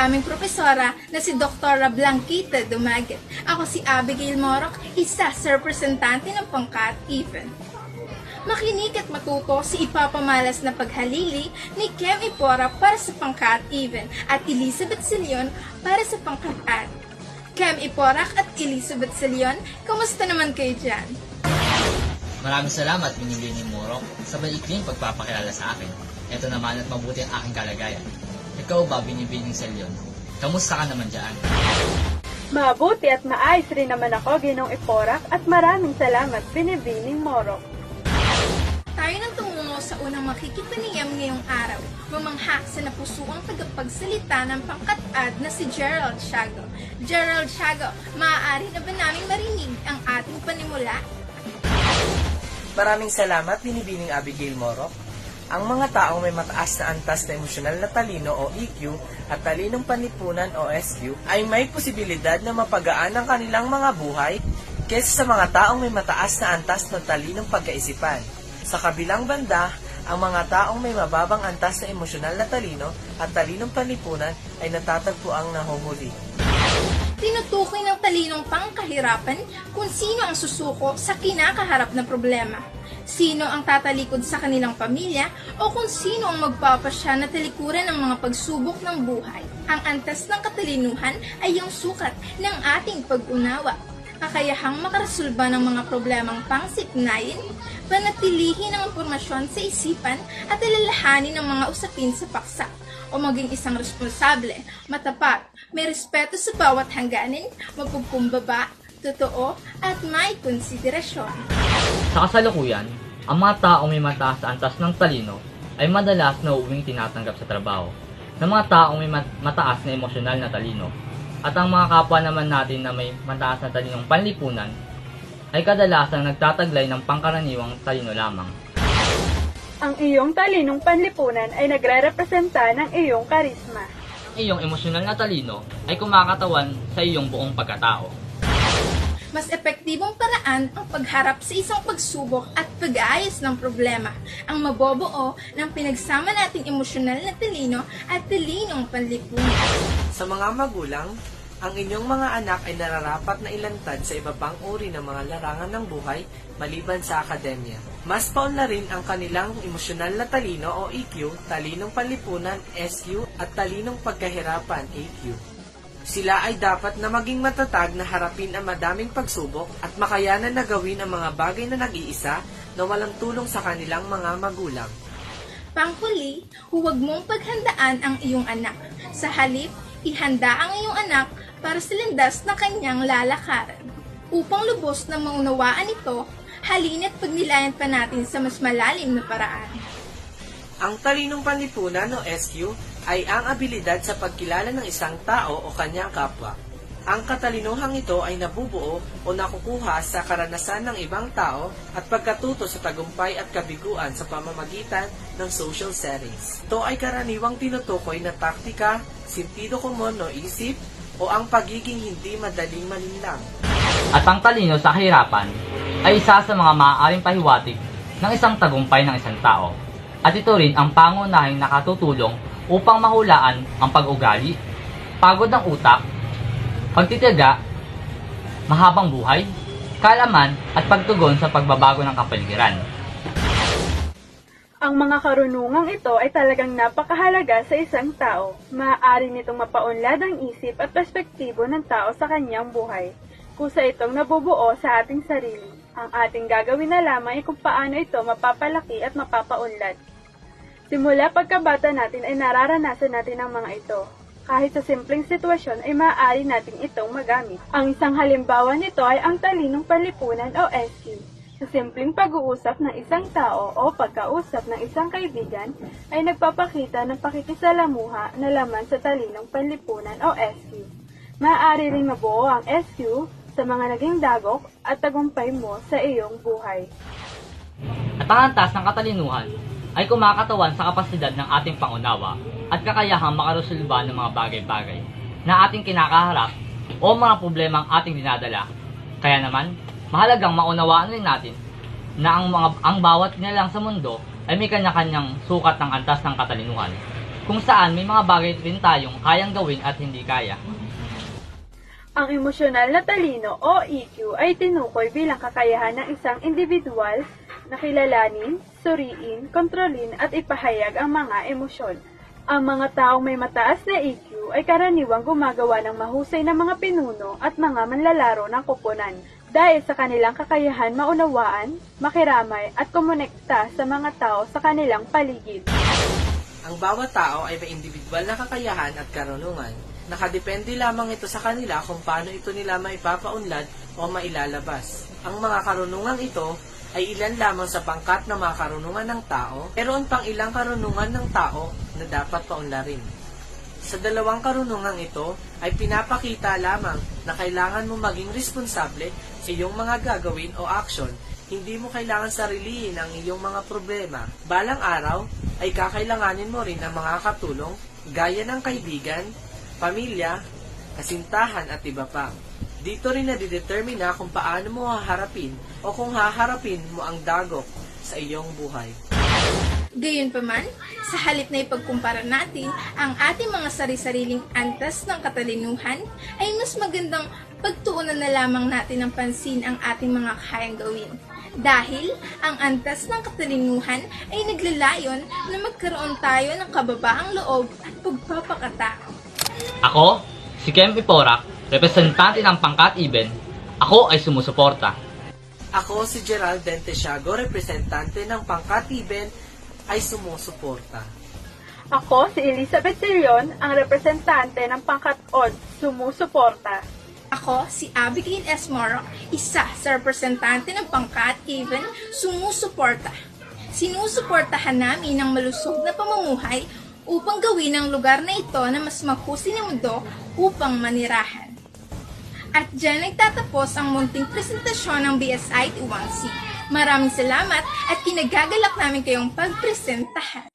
aming propesora na si Dr. Blanquita Dumaguet. Ako si Abigail Morok, isa sa representante ng pangkat even. Makinig at matuto si ipapamalas na paghalili ni Kem Ipora para sa pangkat even at Elizabeth Salion para sa pangkat ad. Kem Iporak at Elizabeth Salion, kamusta naman kayo dyan? Maraming salamat, Binibining Morok, sa maikling pagpapakilala sa akin. Ito naman at mabuti ang aking kalagayan. Ikaw ba, Binibining Salion? Kamusta ka naman dyan? Mabuti at maayos rin naman ako, Ginong Iporak, at maraming salamat, Binibining Morok. Tayo nang tumungo sa unang makikipaniyam ngayong araw, mamangha sa napusuang tagapagsalita ng pangkat-ad na si Gerald Siago. Gerald Siago, maaari na ba naming marinig ang ating panimula? Maraming salamat, Binibining Abigail Morok. Ang mga taong may mataas na antas na emosyonal na talino o EQ at talinong panlipunan o SQ ay may posibilidad na mapagaan ang kanilang mga buhay kaysa sa mga taong may mataas na antas na talinong pagkaisipan. Sa kabilang banda, ang mga taong may mababang antas na emosyonal na talino at talinong panlipunan ay natatagpuang nahuhuli. Tinutukoy ng talinong pangkahirapan kung sino ang susuko sa kinakaharap na problema, sino ang tatalikod sa kanilang pamilya o kung sino ang magpapasya na talikuran ng mga pagsubok ng buhay. Ang antas ng katalinuhan ay yung sukat ng ating pag-unawa, kakayahang makaresolba ng mga problemang pangsipnayin, panatilihin ang impormasyon sa isipan at alalahanin ng mga usapin sa paksa, o maging isang responsable, matapat, may respeto sa bawat hangganin, mapagkumbaba, totoo, at may konsiderasyon. Sa kasalukuyan, ang mga taong may mataas na antas ng talino ay madalas na uwing tinatanggap sa trabaho ng mga taong may mataas na emosyonal na talino. At ang mga kapwa naman natin na may mataas na talinong panlipunan ay kadalasang nagtataglay ng pangkaraniwang talino lamang. Ang iyong talinong panlipunan ay nagre-representa ng iyong karisma. Ang iyong emosyonal na talino ay kumakatawan sa iyong buong pagkatao. Mas epektibong paraan ang pagharap sa isang pagsubok at pag-aayos ng problema, ang mabobuo ng pinagsama nating emosyonal na talino at talinong panlipunan. Sa mga magulang, ang inyong mga anak ay nararapat na ilantad sa iba pang uri ng mga larangan ng buhay maliban sa akademya. Mas paunlarin ang kanilang emosyonal na talino o EQ, talinong panlipunan SQ at talinong pagkahirapan AQ. Sila ay dapat na maging matatag na harapin ang madaming pagsubok at makayanan na gawin ang mga bagay na nag-iisa na walang tulong sa kanilang mga magulang. Panghuli, huwag mong paghandaan ang iyong anak. Sa halip, ihanda ang iyong anak para sa landas na kanyang lalakaran. Upang lubos na maunawaan ito, halina't pagnilayan pa natin sa mas malalim na paraan. Ang talinong panlipunan o SQ ay ang abilidad sa pagkilala ng isang tao o kanyang kapwa. Ang katalinuhang ito ay nabubuo o nakukuha sa karanasan ng ibang tao at pagkatuto sa tagumpay at kabiguan sa pamamagitan ng social settings. Ito ay karaniwang tinutukoy na taktika, sentido komon o isip, o ang pagiging hindi madaling malinlang. At ang talino sa kahirapan ay isa sa mga maaaring pahiwatig ng isang tagumpay ng isang tao. At ito rin ang pangunahing nakatutulong upang mahulaan ang pag-ugali, pagod ng utak, pagtitiyaga, mahabang buhay, kaalaman at pagtugon sa pagbabago ng kapaligiran. Ang mga karunungang ito ay talagang napakahalaga sa isang tao. Maaari nitong mapaunlad ang isip at perspektibo ng tao sa kanyang buhay. Kusa itong nabubuo sa ating sarili. Ang ating gagawin na lamang ay kung paano ito mapapalaki at mapapaunlad. Simula pagkabata natin ay nararanasan natin ang mga ito. Kahit sa simpleng sitwasyon ay maaari natin itong magamit. Ang isang halimbawa nito ay ang talinong panlipunan o SQ. Sa simpleng pag-uusap ng isang tao o pagkausap ng isang kaibigan ay nagpapakita ng pakikisalamuha na laman sa talinong panlipunan o SQ. Maaari ring mabuo ang SQ sa mga naging dagok at tagumpay mo sa iyong buhay. At ang antas ng katalinuhan ay kumakatawan sa kapasidad ng ating pangunawa at kakayahang makaresolba ng mga bagay-bagay na ating kinakaharap o mga problemang ating dinadala. Kaya naman, mahalagang maunawaan rin natin na ang bawat nilalang sa mundo ay may kanya-kanyang sukat ng antas ng katalinuhan. kung saan may mga bagay rin tayong kayang gawin at hindi kaya. Ang emosyonal na talino o EQ ay tinukoy bilang kakayahan ng isang individual na kilalanin, suriin, kontrolin at ipahayag ang mga emosyon. Ang mga taong may mataas na EQ ay karaniwang gumagawa ng mahusay na mga pinuno at mga manlalaro ng koponan dahil sa kanilang kakayahan maunawaan, makiramay at kumonekta sa mga tao sa kanilang paligid. Ang bawat tao ay may individual na kakayahan at karunungan. Nakadepende lamang ito sa kanila kung paano ito nila maipapaunlad o mailalabas. Ang mga karunungang ito ay ilan lamang sa pangkat ng mga karunungan ng tao, meron pang ilang karunungan ng tao na dapat paunlarin. Sa dalawang karunungang ito ay pinapakita lamang na kailangan mo maging responsable sa iyong mga gagawin o aksyon. Hindi mo kailangan sarilihin ang iyong mga problema. Balang araw ay kakailanganin mo rin ng mga katulong gaya ng kaibigan, pamilya, kasintahan at iba pa. Dito rin nadidetermina kung paano mo haharapin o kung haharapin mo ang dagok sa iyong buhay. Gayunpaman, sa halip na ipagkumpara natin ang ating mga sari-sariling antas ng katalinuhan, ay mas magandang pagtuunan na lamang natin ng pansin ang ating mga kayang gawin. Dahil ang antas ng katalinuhan ay naglalayon na magkaroon tayo ng kababaang loob at pagpapakatao. Ako, si Kem Iporak, representante ng Pangkat Iben. Ako ay sumusuporta. Ako si Gerald Dentesiago, representante ng Pangkat Iben, ay sumusuporta. Ako si Elizabeth Sirion, ang representante ng Pangkat Odd, sumusuporta. Ako, si Abigail S. Moro, isa sa representante ng Pangkat Even, sumusuporta. Sinusuportahan namin ang malusog na pamumuhay upang gawin ang lugar na ito na mas mahusay na mundo upang manirahan. At dyan nagtatapos ang munting presentasyon ng BSIT 1C. Maraming salamat at kinagagalak namin kayong pagpresentahan.